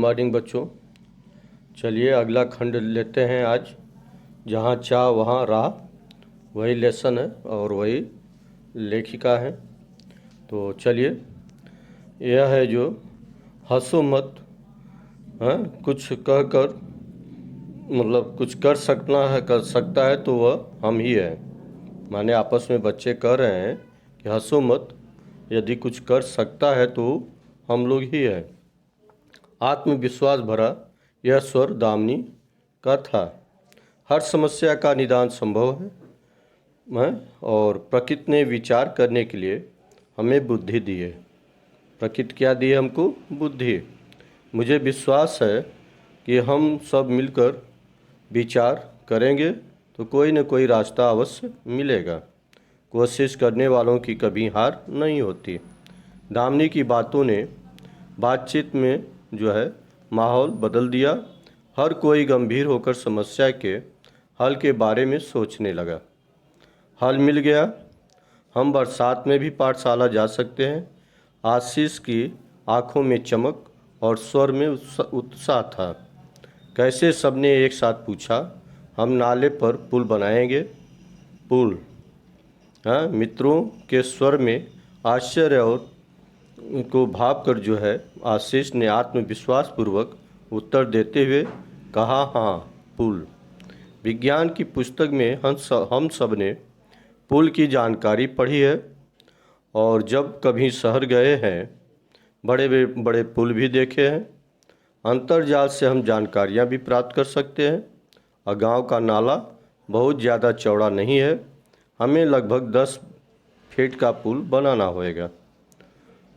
Morning बच्चों। चलिए अगला खंड लेते हैं आज। जहाँ चाह वहाँ राह, वही लेसन है और वही लेखिका है। तो चलिए, यह है जो हंसो मत, हाँ, कुछ कह कर मतलब कुछ कर सकता है तो वह हम ही है। माने आपस में बच्चे कह रहे हैं कि हंसो मत, यदि कुछ कर सकता है तो हम लोग ही हैं। आत्मविश्वास भरा यह स्वर दामिनी का था। हर समस्या का निदान संभव है और प्रकृति ने विचार करने के लिए हमें बुद्धि दी है। प्रकृति क्या दी है हमको? बुद्धि। मुझे विश्वास है कि हम सब मिलकर विचार करेंगे तो कोई न कोई रास्ता अवश्य मिलेगा। कोशिश करने वालों की कभी हार नहीं होती। दामिनी की बातों ने बातचीत में जो है माहौल बदल दिया। हर कोई गंभीर होकर समस्या के हल के बारे में सोचने लगा। हल मिल गया। हम बरसात में भी पाठशाला जा सकते हैं। आशीष की आंखों में चमक और स्वर में उत्साह था। कैसे? सबने एक साथ पूछा। हम नाले पर पुल बनाएंगे। पुल? हाँ, मित्रों के स्वर में आश्चर्य और को भाप कर जो है आशीष ने आत्मविश्वास पूर्वक उत्तर देते हुए कहा, हाँ, पुल। विज्ञान की पुस्तक में हम सब ने पुल की जानकारी पढ़ी है और जब कभी शहर गए हैं बड़े बड़े पुल भी देखे हैं। अंतर्जाल से हम जानकारियाँ भी प्राप्त कर सकते हैं। और गांव का नाला बहुत ज़्यादा चौड़ा नहीं है। हमें लगभग 10 फीट का पुल बनाना होगा।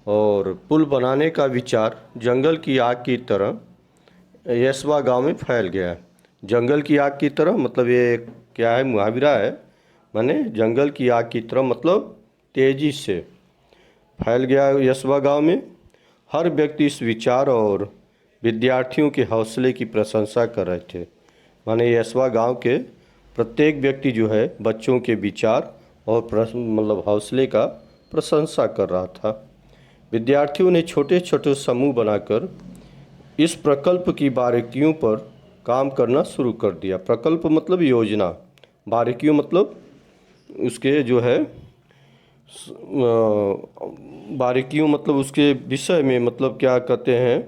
और पुल बनाने का विचार जंगल की आग की तरह यशवा गांव में फैल गया। जंगल की आग की तरह मतलब ये क्या है? मुहावरा है। माने जंगल की आग की तरह मतलब तेज़ी से फैल गया यशवा गांव में। हर व्यक्ति इस विचार और विद्यार्थियों के हौसले की प्रशंसा कर रहे थे। माने यशवा गांव के प्रत्येक व्यक्ति जो है बच्चों के विचार और मतलब हौसले का प्रशंसा कर रहा था। विद्यार्थियों ने छोटे छोटे समूह बनाकर इस प्रकल्प की बारीकियों पर काम करना शुरू कर दिया। प्रकल्प मतलब योजना, बारीकियों मतलब उसके जो है बारीकियों मतलब उसके विषय में, मतलब क्या कहते हैं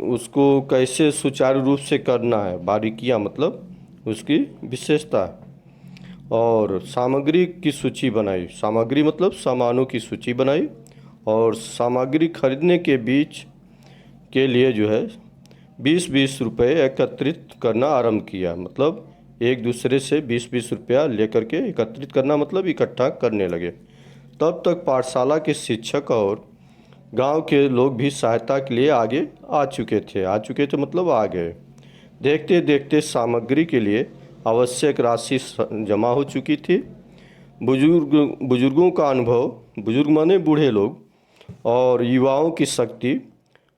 उसको कैसे सुचारू रूप से करना है। बारीकियां मतलब उसकी विशेषता। और सामग्री की सूची बनाई। सामग्री मतलब सामानों की सूची बनाई और सामग्री खरीदने के बीच के लिए जो है 20-20 रुपये एकत्रित करना आरंभ किया। मतलब एक दूसरे से 20-20 रुपया लेकर के एकत्रित करना मतलब इकट्ठा करने लगे। तब तक पाठशाला के शिक्षक और गांव के लोग भी सहायता के लिए आगे आ चुके थे मतलब आ गए। देखते देखते सामग्री के लिए आवश्यक राशि जमा हो चुकी थी। बुजुर्गों का अनुभव, बुजुर्ग माने बूढ़े लोग, और युवाओं की शक्ति,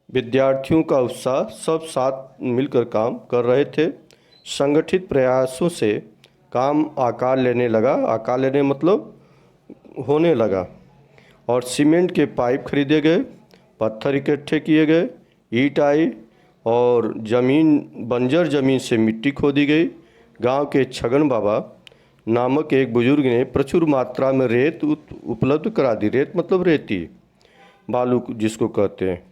विद्यार्थियों का उत्साह, सब साथ मिलकर काम कर रहे थे। संगठित प्रयासों से काम आकार लेने मतलब होने लगा। और सीमेंट के पाइप खरीदे गए, पत्थर इकट्ठे किए गए, ईंट आई और बंजर जमीन से मिट्टी खोदी गई। गांव के छगन बाबा नामक एक बुजुर्ग ने प्रचुर मात्रा में रेत उपलब्ध करा दी। रेत मतलब रेती, बालू जिसको कहते हैं।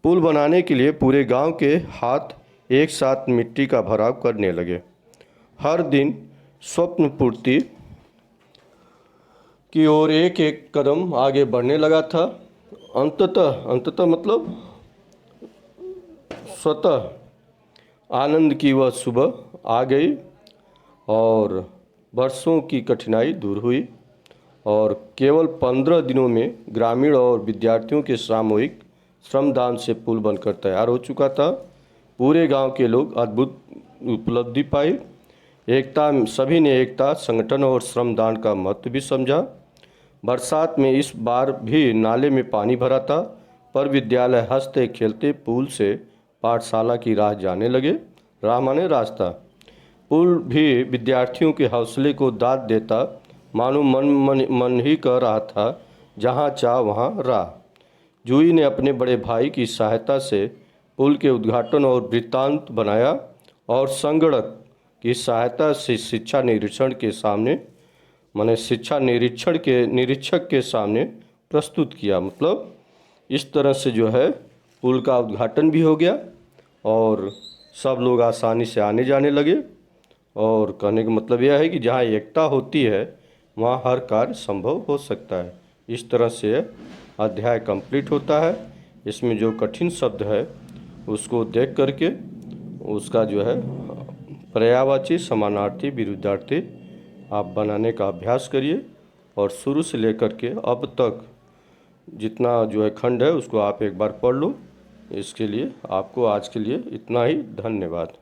पुल बनाने के लिए पूरे गांव के हाथ एक साथ मिट्टी का भराव करने लगे। हर दिन स्वप्न पूर्ति की ओर एक एक कदम आगे बढ़ने लगा था। अंततः मतलब स्वतः आनंद की वह सुबह आ गई और वर्षों की कठिनाई दूर हुई और केवल 15 दिनों में ग्रामीण और विद्यार्थियों के सामूहिक श्रमदान से पुल बनकर तैयार हो चुका था। पूरे गांव के लोग अद्भुत उपलब्धि पाई। सभी ने एकता, संगठन और श्रमदान का महत्व भी समझा। बरसात में इस बार भी नाले में पानी भरा था, पर विद्यालय हंसते खेलते पुल से पाठशाला की राह जाने लगे। राह माने रास्ता। पुल भी विद्यार्थियों के हौसले को दाद देता, मानो मन ही कह रहा था, जहाँ चाह वहाँ राह। जूही ने अपने बड़े भाई की सहायता से पुल के उद्घाटन और वृत्तांत बनाया और संगणक की सहायता से शिक्षा निरीक्षण के सामने माने शिक्षा निरीक्षक के सामने प्रस्तुत किया। मतलब इस तरह से जो है पुल का उद्घाटन भी हो गया और सब लोग आसानी से आने जाने लगे। और कहने का मतलब यह है कि जहाँ एकता होती है वहाँ हर कार्य संभव हो सकता है। इस तरह से अध्याय कंप्लीट होता है। इसमें जो कठिन शब्द है उसको देख करके उसका जो है पर्यायवाची, समानार्थी, विरुद्धार्थी आप बनाने का अभ्यास करिए और शुरू से लेकर के अब तक जितना जो है खंड है उसको आप एक बार पढ़ लो। इसके लिए आपको आज के लिए इतना ही। धन्यवाद।